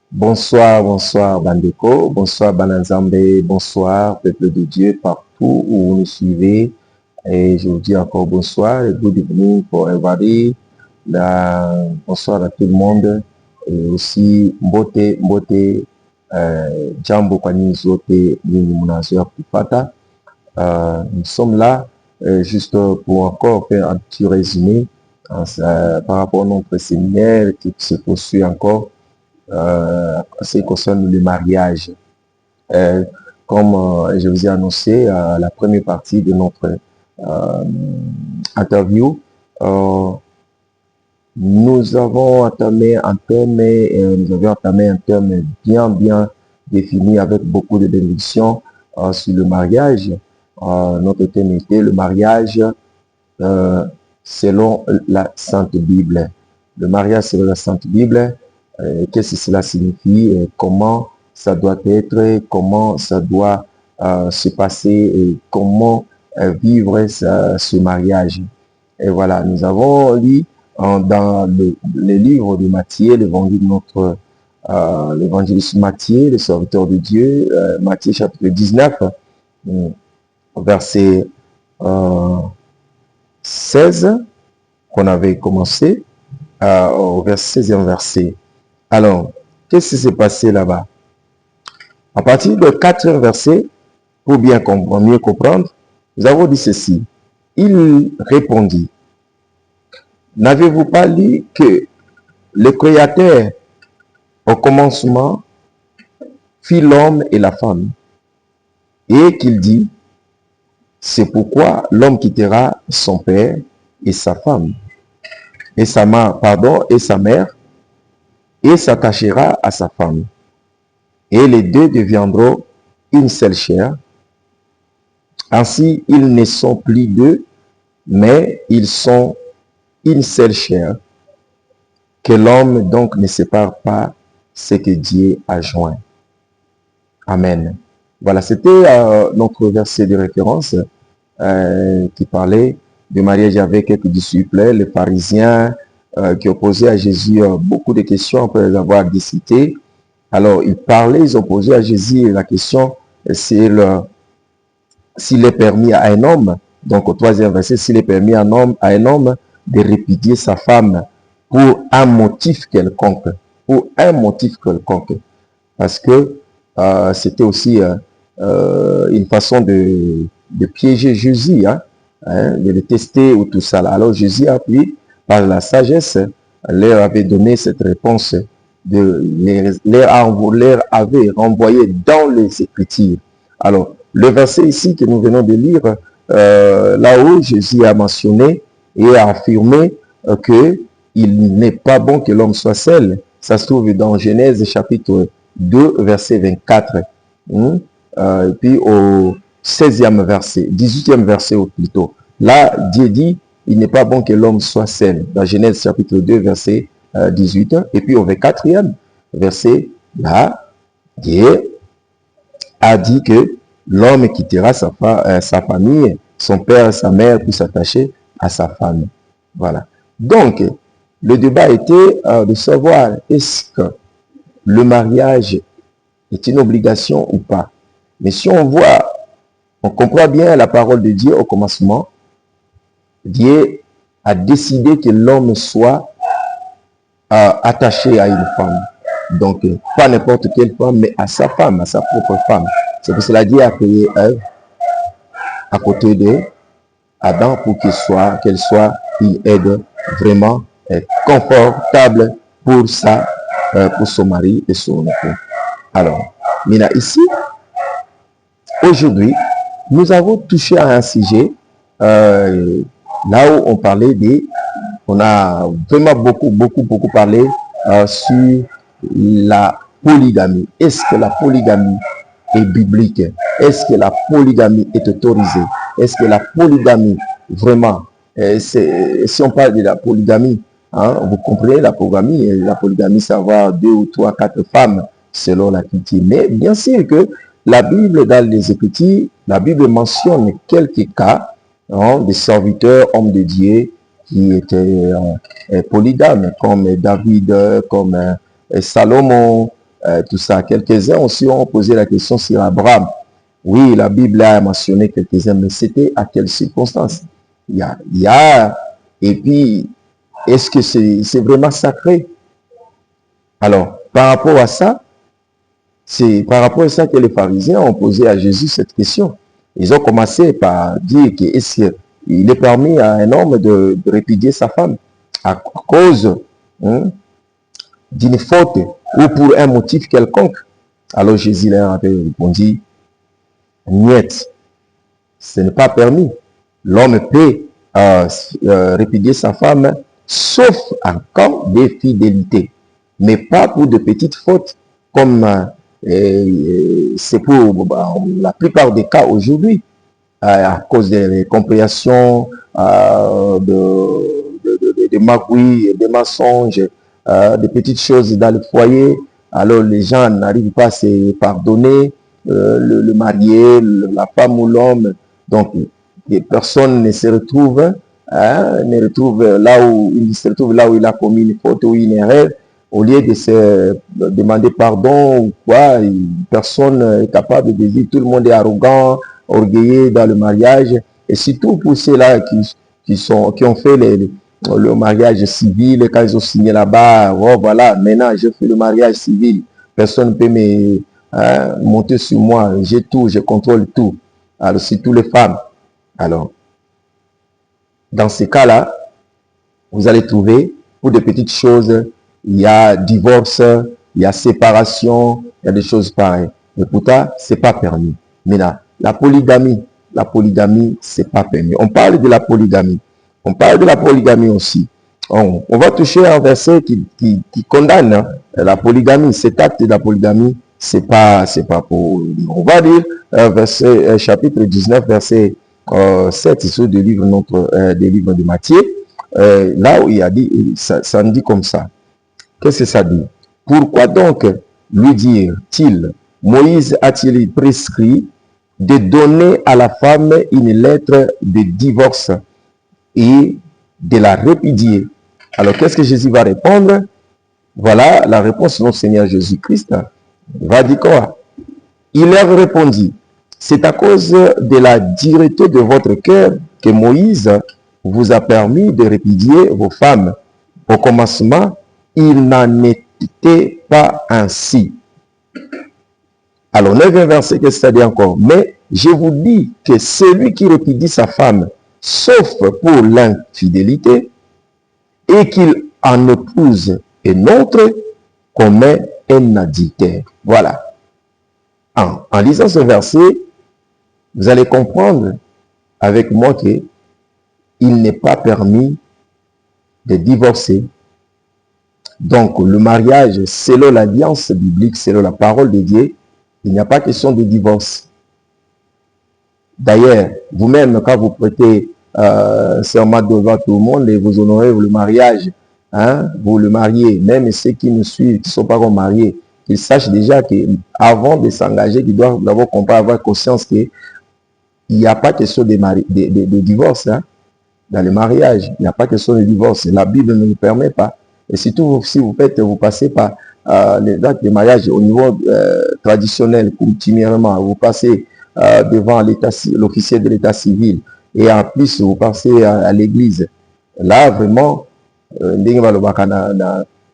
Bonsoir, bonsoir Bandeko, bonsoir Bananzambe, bonsoir peuple de Dieu partout où vous nous suivez. Et je vous dis encore bonsoir et good evening pour everybody. Bonsoir à tout le monde. Et aussi, mbote, jambo kwa nyinyi zote nyinyi mnazoea kupata. Nous sommes là juste pour encore faire un petit résumé par rapport à notre séminaire qui se poursuit encore. Ce qui concerne le mariage. Comme je vous ai annoncé, la première partie de notre interview, nous avons entamé un thème bien défini avec beaucoup de bénédictions sur le mariage. Notre thème était le mariage selon la Sainte Bible. Le mariage selon la Sainte Bible. Qu'est-ce que cela signifie, comment ça doit être, comment ça doit se passer et comment vivre ce mariage. Et voilà, nous avons lu dans le livre de Matthieu, l'évangile de notre l'évangéliste Matthieu, le serviteur de Dieu, Matthieu chapitre 19, verset 16, qu'on avait commencé, au 16e verset. Alors, qu'est-ce qui s'est passé là-bas? À partir du 4e verset, pour bien mieux comprendre, nous avons dit ceci. Il répondit, n'avez-vous pas lu que le Créateur, au commencement, fit l'homme et la femme, et qu'il dit, c'est pourquoi l'homme quittera son père et sa femme, et sa mère, et s'attachera à sa femme. Et les deux deviendront une seule chair. Ainsi, ils ne sont plus deux, mais ils sont une seule chair. Que l'homme donc ne sépare pas ce que Dieu a joint. Amen. Voilà, c'était notre verset de référence qui parlait de mariage avec quelques disciples, les pharisiens, qui opposaient à Jésus beaucoup de questions après les avoir discutées. Alors, ils ont posé à Jésus la question s'il est permis à un homme, donc au 3e verset, s'il est permis à un homme de répudier sa femme pour un motif quelconque, parce que c'était aussi une façon de piéger Jésus, de le tester ou tout ça. Alors Jésus a pris par la sagesse, leur avait donné cette réponse, leur avait renvoyé dans les Écritures. Alors, le verset ici que nous venons de lire, là-haut, Jésus a mentionné et a affirmé qu'il n'est pas bon que l'homme soit seul. Ça se trouve dans Genèse chapitre 2, verset 24. Et puis au 16e verset, 18e verset plutôt. Là, Dieu dit, il n'est pas bon que l'homme soit seul. Dans Genèse chapitre 2, verset 18. Et puis au 24e verset, là, Dieu a dit que l'homme quittera sa famille, son père et sa mère pour s'attacher à sa femme. Voilà. Donc, le débat était de savoir est-ce que le mariage est une obligation ou pas. Mais si on voit, on comprend bien la parole de Dieu au commencement, Dieu a décidé que l'homme soit attaché à une femme. Donc, pas n'importe quelle femme, mais à sa femme, à sa propre femme. C'est pour cela que Dieu a créé Ève à côté d'Adam pour qu'elle soit une aide vraiment confortable pour son mari et son époux. Alors, maintenant ici, aujourd'hui, nous avons touché à un sujet là où on a vraiment beaucoup parlé sur la polygamie. Est-ce que la polygamie est biblique? Est-ce que la polygamie est autorisée? Est-ce que la polygamie, vraiment, si on parle de la polygamie, vous comprenez la polygamie, c'est avoir 2 ou 3, 4 femmes selon la culture. Mais bien sûr que la Bible, dans les Écritures, la Bible mentionne quelques cas de serviteurs, hommes de Dieu, qui étaient polygames, comme David, comme Salomon, tout ça. Quelques-uns aussi ont posé la question sur Abraham. Oui, la Bible a mentionné quelques-uns, mais c'était à quelles circonstances? Et puis, est-ce que c'est vraiment sacré? Alors, par rapport à ça, c'est par rapport à ça que les pharisiens ont posé à Jésus cette question. Ils ont commencé par dire qu'il est permis à un homme de répudier sa femme à cause d'une faute ou pour un motif quelconque. Alors Jésus leur avait répondu, niet, ce n'est pas permis. L'homme peut répudier sa femme sauf en cas d'infidélité, mais pas pour de petites fautes comme c'est pour la plupart des cas aujourd'hui, à cause des compréhensions, de magouilles, des mensonges, des petites choses dans le foyer. Alors les gens n'arrivent pas à se pardonner, le marié, la femme ou l'homme. Donc les personnes ne se retrouvent, il se retrouve là où il a commis une faute ou une erreur. Au lieu de se demander pardon ou quoi, personne n'est capable de dire tout le monde est arrogant, orgueilleux dans le mariage. Et surtout pour ceux-là qui ont fait le mariage civil, quand ils ont signé là-bas, oh voilà, maintenant je fais le mariage civil, personne ne peut me monter sur moi, j'ai tout, je contrôle tout. Alors surtout les femmes. Alors, dans ces cas-là, vous allez trouver, pour des petites choses, il y a divorce, il y a séparation, il y a des choses pareilles. Mais pourtant, c'est pas permis. Mais là, la polygamie, c'est pas permis. On parle de la polygamie. On parle de la polygamie aussi. On va toucher un verset qui condamne la polygamie. Cet acte de la polygamie, c'est pas pour... On va dire, chapitre 19, verset 7, c'est des livres de Matthieu. Là où il a dit, ça dit comme ça. Qu'est-ce que ça dit? Pourquoi donc lui dire-t-il, Moïse a-t-il prescrit de donner à la femme une lettre de divorce et de la répudier? Alors qu'est-ce que Jésus va répondre? Voilà la réponse de notre Seigneur Jésus-Christ. Il va dire quoi? Il leur répondit, c'est à cause de la dureté de votre cœur que Moïse vous a permis de répudier vos femmes. Au commencement, il n'en était pas ainsi. Alors, 9e verset, qu'est-ce que ça dit encore? Mais je vous dis que celui qui répudie sa femme, sauf pour l'infidélité, et qu'il en épouse une autre, commet un adultère. Voilà. En lisant ce verset, vous allez comprendre avec moi que il n'est pas permis de divorcer. Donc, le mariage, selon l'alliance biblique, selon la parole de Dieu, il n'y a pas question de divorce. D'ailleurs, vous-même, quand vous prêtez serment devant tout le monde et vous honorez le mariage, vous le mariez, même ceux qui nous suivent, qui ne sont pas encore mariés, qu'ils sachent déjà qu'avant de s'engager, qu'ils doivent d'abord comprendre, avoir conscience qu'il n'y a pas question de divorce. Dans le mariage, il n'y a pas question de divorce. La Bible ne nous permet pas. Et surtout, si vous passez par les dates de mariage au niveau traditionnel, coutumièrement, vous passez devant l'officier de l'état civil, et en plus, vous passez à l'église. Là, vraiment,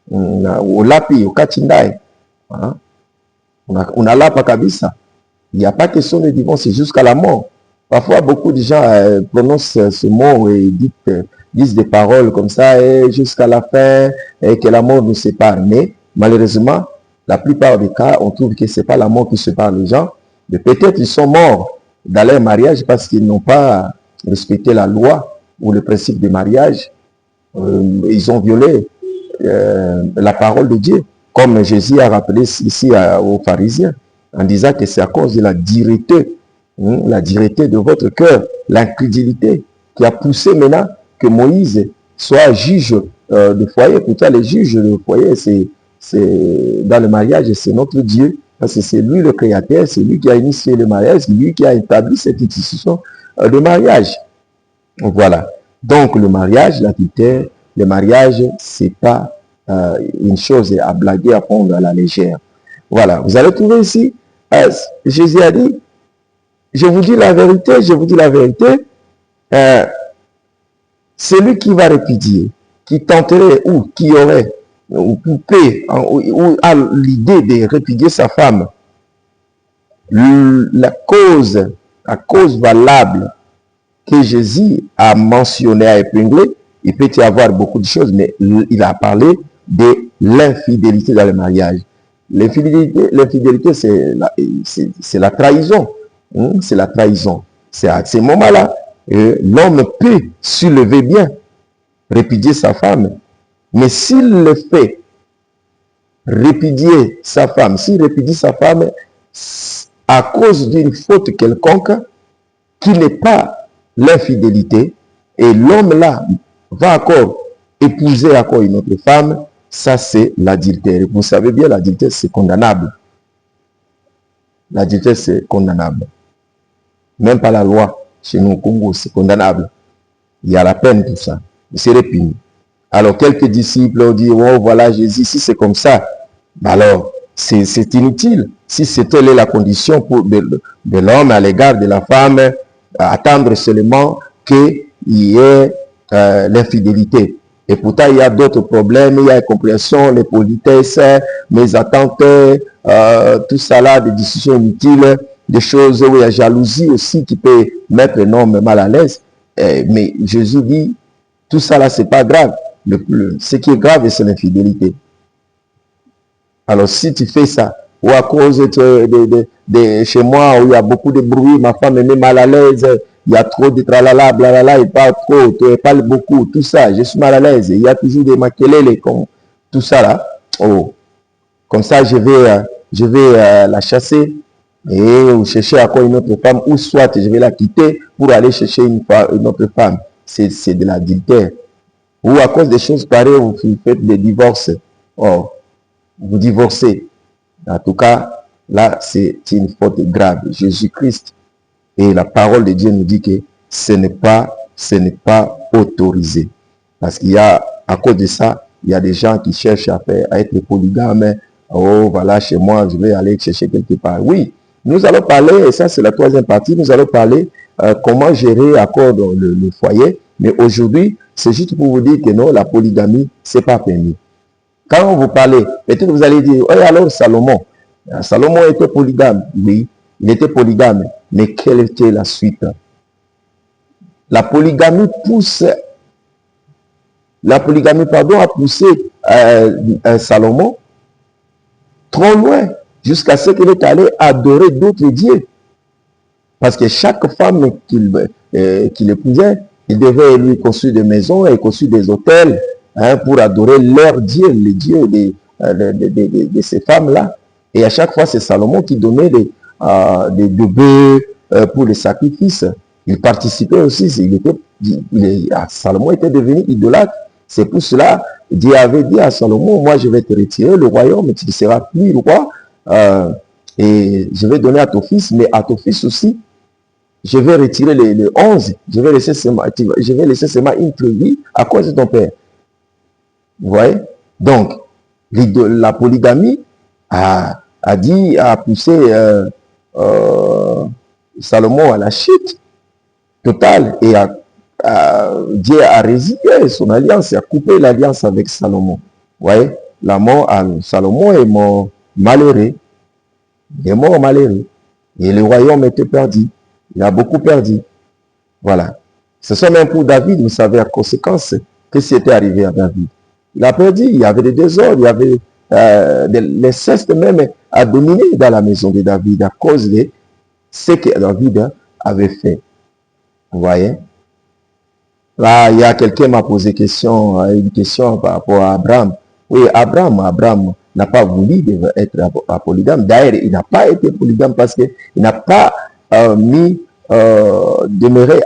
au lapi, au kachindai, on a là pas kabisa. Il n'y a pas question de divorce jusqu'à la mort. Parfois, beaucoup de gens prononcent ce mot et disent des paroles comme ça, jusqu'à la fin, et que la mort nous sépare. Mais malheureusement, la plupart des cas, on trouve que ce n'est pas la mort qui sépare les gens. Mais peut-être ils sont morts dans leur mariage parce qu'ils n'ont pas respecté la loi ou le principe du mariage. Ils ont violé la parole de Dieu. Comme Jésus a rappelé ici aux pharisiens, en disant que c'est à cause de la dureté de votre cœur, l'incrédulité qui a poussé maintenant que Moïse soit juge de foyer. Pourtant, les juges de foyer, c'est dans le mariage, c'est notre Dieu, parce que c'est lui le créateur, c'est lui qui a initié le mariage, c'est lui qui a établi cette institution de mariage. Voilà. Donc, le mariage, l'adultère, le mariage, c'est pas une chose à blaguer, à prendre à la légère. Voilà, vous allez trouver ici, Jésus a dit, je vous dis la vérité, je vous dis la vérité, celui qui va répudier, qui tenterait ou qui aurait, ou peut, ou a l'idée de répudier sa femme, la cause valable que Jésus a mentionné, a épinglé, il peut y avoir beaucoup de choses, mais il a parlé de l'infidélité dans le mariage. L'infidélité, c'est la trahison. C'est la trahison. C'est à ce moment-là, l'homme peut soulever bien, répudier sa femme. Mais s'il le fait, répudier sa femme, s'il répudie sa femme à cause d'une faute quelconque, qui n'est pas l'infidélité, et l'homme là va encore épouser encore une autre femme, ça c'est l'adultère. Vous savez bien, l'adultère c'est condamnable. L'adultère c'est condamnable. Même par la loi, chez nous au Congo, c'est condamnable. Il y a la peine pour ça. C'est répugné. Alors quelques disciples ont dit, oh voilà Jésus, si c'est comme ça, alors c'est inutile. Si c'était la condition de l'homme à l'égard de la femme, attendre seulement qu'il y ait l'infidélité. Et pourtant, il y a d'autres problèmes, il y a l'incompréhension, les politesses, mes attentes, tout ça là, des discussions inutiles, des choses où il y a jalousie aussi qui peut mettre l'homme mal à l'aise. Mais Jésus dit, tout ça là, c'est pas grave. Ce qui est grave, c'est l'infidélité. Alors, si tu fais ça, ou à cause de chez moi, où il y a beaucoup de bruit, ma femme est mal à l'aise, il y a trop de tralala, blalala, il parle trop, il parle beaucoup, tout ça, je suis mal à l'aise, il y a toujours des maquelés, comme tout ça là. Oh. Comme ça, je vais la chasser et chercher encore une autre femme, ou soit je vais la quitter pour aller chercher une autre femme. C'est de l'adultère. Ou à cause des choses pareilles, vous faites des divorces. Oh. Vous divorcez. En tout cas, là, c'est une faute grave. Jésus-Christ et la parole de Dieu nous dit que ce n'est pas autorisé. Parce qu'il y a, à cause de ça, il y a des gens qui cherchent à être polygames. Oh, voilà, chez moi, je vais aller chercher quelque part. Oui, nous allons parler, et ça c'est la troisième partie, nous allons parler comment gérer accord le foyer. Mais aujourd'hui, c'est juste pour vous dire que non, la polygamie, c'est pas permis. Quand vous parlez, peut-être vous allez dire, oui, alors Salomon était polygame. Oui, il était polygame. Mais quelle était la suite? La polygamie a poussé Salomon trop loin, jusqu'à ce qu'il est allé adorer d'autres dieux. Parce que chaque femme qu'il épousait, il devait lui construire des maisons et construire des hôtels, pour adorer leur Dieu, les dieux de ces femmes-là. Et à chaque fois, c'est Salomon qui donnait des bœufs pour les sacrifices. Il participait aussi. Salomon était devenu idolâtre. C'est pour cela, Dieu avait dit à Salomon, moi je vais te retirer le royaume, tu ne seras plus roi, et je vais donner à ton fils, mais à ton fils aussi, je vais retirer les 11, je vais laisser seulement une tribu à cause de ton père. Vous voyez? Donc, la polygamie a poussé Salomon à la chute totale, et Dieu a résilié son alliance, a coupé l'alliance avec Salomon. Vous voyez? Salomon est mort malheureux. Il est mort malheureux. Et le royaume était perdu. Il a beaucoup perdu. Voilà. Ce sont même pour David, vous savez, la conséquence, qu'est-ce qui était arrivé à David? Il a perdu, il y avait des désordres, il y avait l'inceste même a dominé dans la maison de David à cause de ce que David avait fait. Vous voyez? Là, il y a quelqu'un qui m'a posé une question par rapport à Abraham. Oui, Abraham n'a pas voulu être polygame. D'ailleurs, il n'a pas été polygame parce qu'il n'a pas demeuré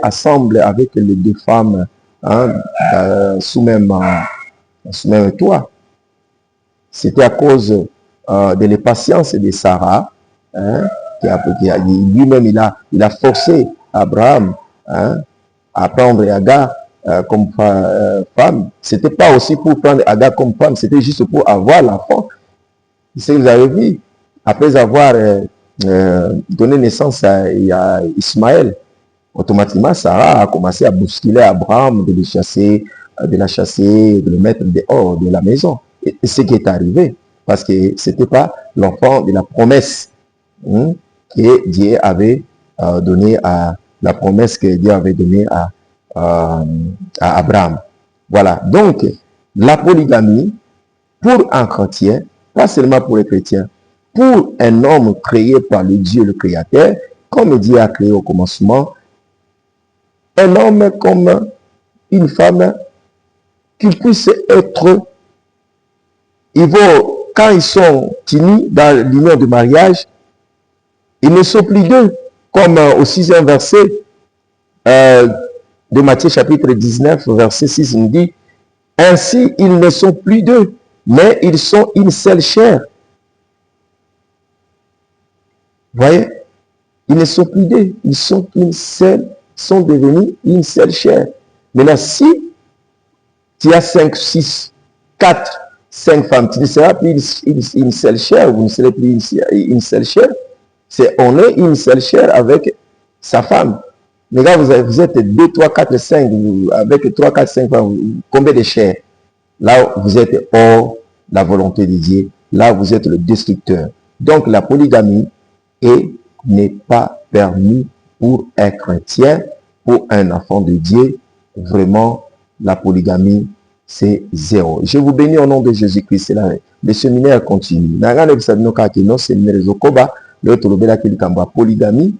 ensemble avec les deux femmes sous même toit. C'était à cause de l'impatience de Sarah, lui-même il a forcé Abraham à prendre Agar comme femme. C'était pas aussi pour prendre Agar comme femme, c'était juste pour avoir l'enfant. C'est ce que vous avez vu. après avoir donné naissance à Ismaël, automatiquement, Sarah a commencé à bousculer Abraham, de le chasser, de la chasser, de le mettre dehors de la maison. Et ce qui est arrivé, parce que ce n'était pas l'enfant de la promesse que Dieu avait donné à la promesse que Dieu avait donnée à Abraham. Voilà. Donc, la polygamie, pour un chrétien, pas seulement pour les chrétiens, pour un homme créé par le Dieu, le Créateur, comme Dieu a créé au commencement, un homme comme une femme qui puisse être, quand ils sont unis dans l'union de mariage, ils ne sont plus deux, comme au 6e verset de Matthieu chapitre 19, verset 6, il dit, ainsi ils ne sont plus deux, mais ils sont une seule chair. Vous voyez? Ils ne sont plus deux, ils sont sont devenus une seule chair. Maintenant, si tu as 5, 6, 4, 5 femmes, tu ne seras plus une seule chair, vous ne serez plus une seule chair. On est une seule chair avec sa femme. Mais là, vous êtes 2, 3, 4, 5, avec 3, 4, 5 femmes, combien de chairs? Là, vous êtes hors la volonté de Dieu. Là, vous êtes le destructeur. Donc, la polygamie n'est pas permis pour un chrétien, pour un enfant de Dieu. Vraiment, la polygamie, c'est zéro. Je vous bénis au nom de Jésus-Christ. Le séminaire continue. Polygamie,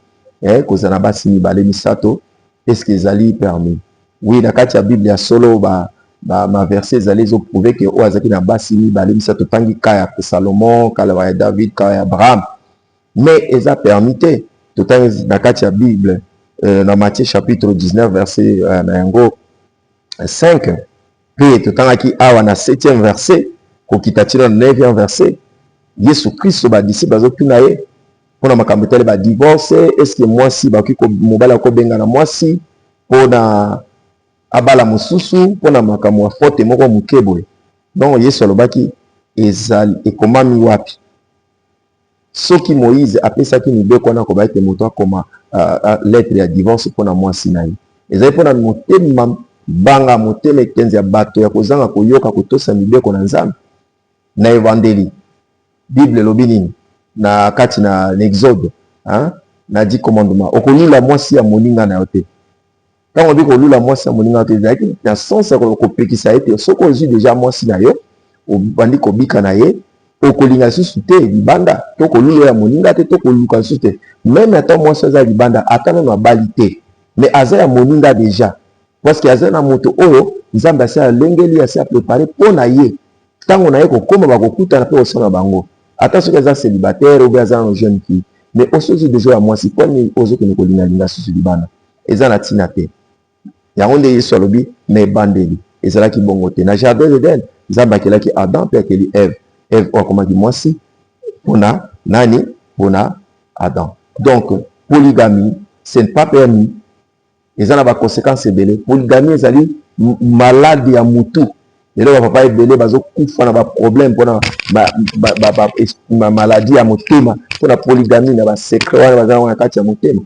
kozanaba sini bale misato, est-ce que zali permis? Oui, na kati ya Bible ya solo ma verset zali zo prouver que o azaki na basini bale misato tangi kaya Salomon, kala David, kaya Abraham. Mais ils ont permis, tout à dans la Bible, dans Matthieu chapitre 19, verset 5, puis tout à qui a na 7e verset, qu'on quitte dans 9e verset, Jésus Christ, ba disciple, bazo tunaye, pour na makambetele ba divorce, est-ce que moi si ba kiko mobala ko benga na moi si, pour na abala mususu, pour na makamwa forte moko mukeboy. Donc Yesu alobaki ezali ekomami wapi? Soki Moïse apesaki mibeko wana koba ete moto akoma lettre ya divorce mpona mwasi na ye ezali mpona motema banga motema ekenzi ya bato ya kozanga koyoka kotosa mibeko na Nzambe. Na evangeli Bible elobi nini na kati na Exode na 10 commandements, okolula mwasi ya moninga na yo te. Ntango obi kolula mwasi ya moninga na yo te ezalaki na sens ya kopekisa ete soki ozwi deja mwasi na yo obandi kobika na ye okolinga susu te libanda to kolula ya moninga te to koluka susu te. Même ata mwasi aza libanda ata nano abali te, mais aza ya moninga deja, parce que aza na moto oyo Nzambe asi alengeli asi aprepare mpo na ye ntango na ye kokoma bakokutana mpe kosala bango, ata soki aza célibataire obe aza na jeune fille. Mais osozi deja ya mwasi mponi ozokende kolingalinga susu libanda eza na ntina te. Yango nde Yesu alobi na ebandeli ezalaki bongo te. Na jardin d'Eden Nzambe akelaki Adam mpe akeli Eve. Eve akomaki mwasi mpona nani? Mpona Adam. Donc polygamie ce n'est pas permis. Eza na ba conséquences ebele. Polygamie ezali malade ya mutu. Lelo ba papa ebele bazokufa na ba problème mpona ba maladie ya motema mpona polygamie na ba secret wana bazala na kati ya motema.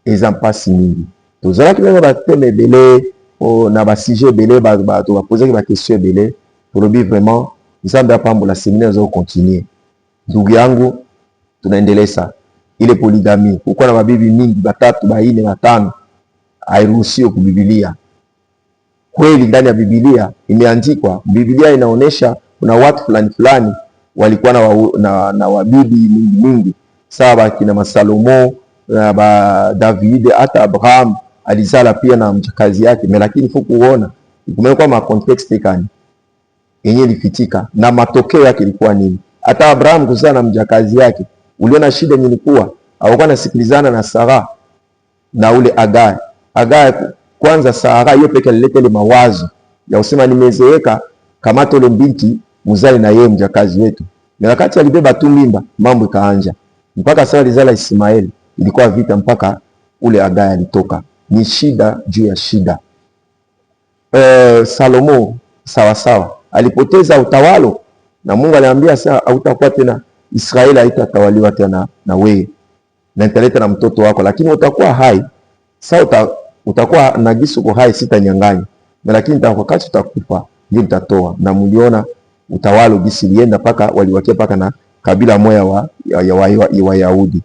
Eza mpasi mingi. Tozalaki na ba teme ebele na ba sujet ebele bato bapozaki ba question ebele. Tolobi vraiment Nzambe apambola séminaire zo continuer. Ndugu yangu tunaendeleza ile polygamie. Kuko na mabibi mingi batatu baine batano hairuhusiwi kwa Biblia. Kweli ndani ya Biblia imeandikwa, Biblia inaonesha kuna watu fulani fulani walikuwa na wabibi mingi sawa kina Salomo, ba David, hata Abraham alizala pia na mjakazi yake, lakini fukuona kumekuwa ma context kani yenye lifitika na matokeo yake ilikuwa nini. Hata Abraham kuzaa na mjakazi yake, uliona shida yenye ilikuwa, hawakuwa nasikilizana na Sara na ule Agar. Agar kwanza Sara hiyo peke alileta ile mawazo ya usema nimezeeka, kamata ule binti muzali na yeye mjakazi wetu. Na wakati alibeba tu mimba, mambo ikaanja. Mpaka Sara alizala Ismaeli, ilikuwa vita mpaka ule Agar alitoka. Ni shida juu ya shida. Salomo sawa sawa alipoteza utawalo na Mungu aliambia sasa hautakuwa tena Israeli haitatawaliwa tena na wewe, na nitaleta na mtoto wako, lakini utakuwa hai. Sasa utakuwa na gisi uko hai, sitanyang'anya, lakini wakati utakufa ndio nitatoa. Na mliona utawala gisi lienda paka waliwakia paka na kabila moja wa Wayahudi,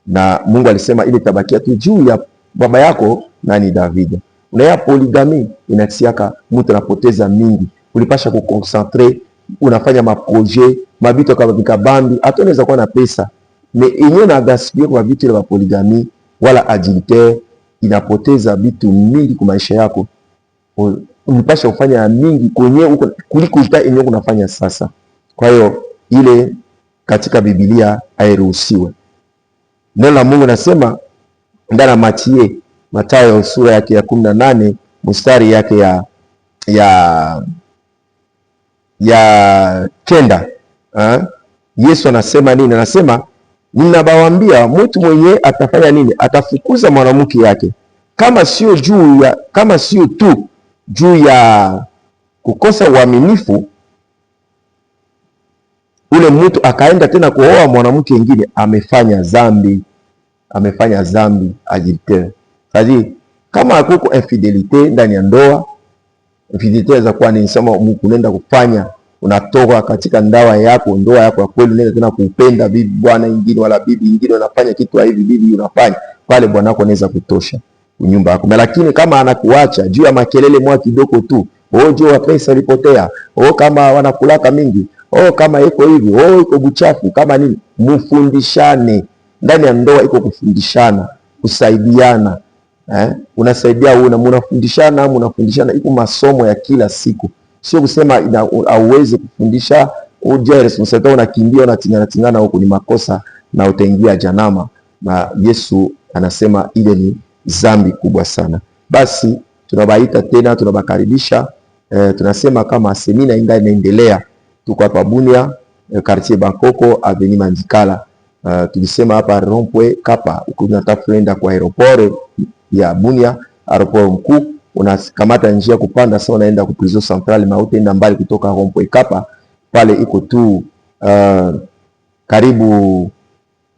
na Mungu alisema ile tabakia tu juu ya baba yako nani David. Unaya polygamy inatiaka mtu anapoteza mingi, ulipasha kuconcentre, unafanya maprojet mabito kama vikabambi, hata unaweza kuwa na pesa me inyo na gaspiller kwa vitu vya polygamy wala adultère, inapoteza vitu mingi kwa maisha yako. Ulipasha kufanya mingi kwenye kuliko uta inyo unafanya sasa. Kwa hiyo ile katika Biblia hairuhusiwe. Neno la Mungu nasema ndani ya Mathayo sura yake ya 18 mstari yake ya kenda. Yesu anasema nini? Anasema ninabawaambia mtu mwenye atafanya nini? Atafukuza mwanamke yake, kama sio tu juu ya kukosa uaminifu, ule mtu akaenda tena kuoa mwanamke mwingine, amefanya dhambi adultère. Sadi kama hakuko infidelite ndani ya ndoa, infidelite inaweza kuwa ni sema unaenda kufanya, unatoka katika ndoa yako ya kweli, unaenda tena kupenda bibi bwana mwingine wala bibi mwingine, unafanya kitu hivi bibi unafanya pale, bwana wako anaweza kutosha nyumba yako. Lakini kama anakuacha juu ya makelele mwa kidogo tu, juu pesa ilipotea, kama wanakulaka mingi, kama iko hivi, iko buchafu, kama nini, mfundishane ndani ya ndoa. Iko kufundishana, kusaidiana, unasaidia mnafundishana, iko masomo ya kila siku. Sio kusema hauwezi kufundisha uje responsibility unakimbia unatingana huko, ni makosa na utaingia janama, na Yesu anasema ile ni dhambi kubwa sana. Basi tunabaita tena, tunabakaribisha, tunasema kama semina inaendelea. Tuko hapa Bunia, quartier Bankoko, avenue Mandikala. Tulisema hapa Rond-Point Kapa, unatafuta kwa aeroport ya Bunia, aeroport mkuu, unakamata njia kupanda sasa, unaenda ku prison centrale, na utaenda mbali kutoka Rond-Point Kapa. Pale iko tu karibu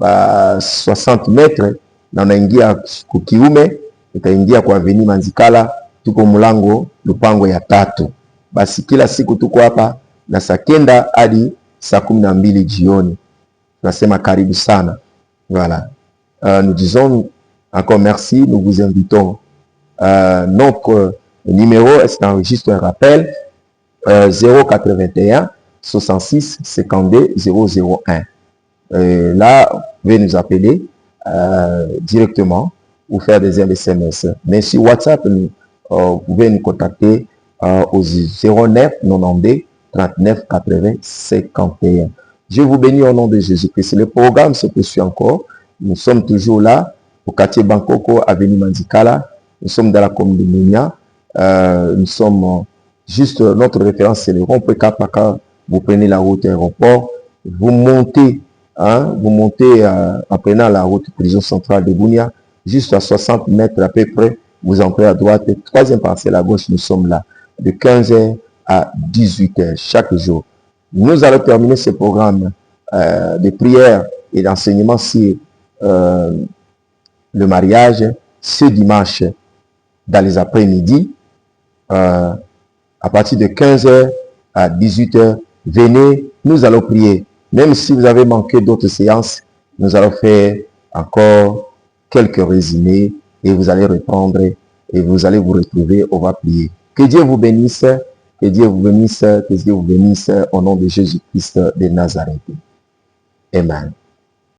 60 metre, na unaingia kukiume, utaingia kwa avenue Mandikala, tuko mlango lupango ya 3. Basi kila siku tuko hapa na saa 9 hadi saa 12 jioni. Tunasema karibu sana. Voilà. Nous disons encore merci, nous vous invitons. Notre numéro est enregistré, un rappel, 081 66 52 001. Là, vous pouvez nous appeler directement ou faire des SMS. Mais sur WhatsApp, vous pouvez nous contacter au 09 92 39 80 51. Je vous bénis au nom de Jésus-Christ. Le programme se poursuit encore. Nous sommes toujours là au quartier Bankoko, avenue Mandikala. Nous sommes dans la commune de Mounia. Nous sommes juste, notre référence c'est le Rond-Point Kapa. Quand vous prenez la route aéroport, vous montez en prenant la route prison centrale de Bunia, juste à 60 mètres à peu près, vous entrez à droite, troisième parcelle à gauche. Nous sommes là de 15h à 18h chaque jour. Nous allons terminer ce programme de prière et d'enseignement sur le mariage ce dimanche dans les après-midi à partir de 15h à 18h. Venez, nous allons prier. Même si vous avez manqué d'autres séances, nous allons faire encore quelques résumés et vous allez répondre et vous allez vous retrouver. On va prier. Que Dieu vous bénisse. Que Dieu vous bénisse, que Dieu vous bénisse au nom de Jésus-Christ de Nazareth. Amen.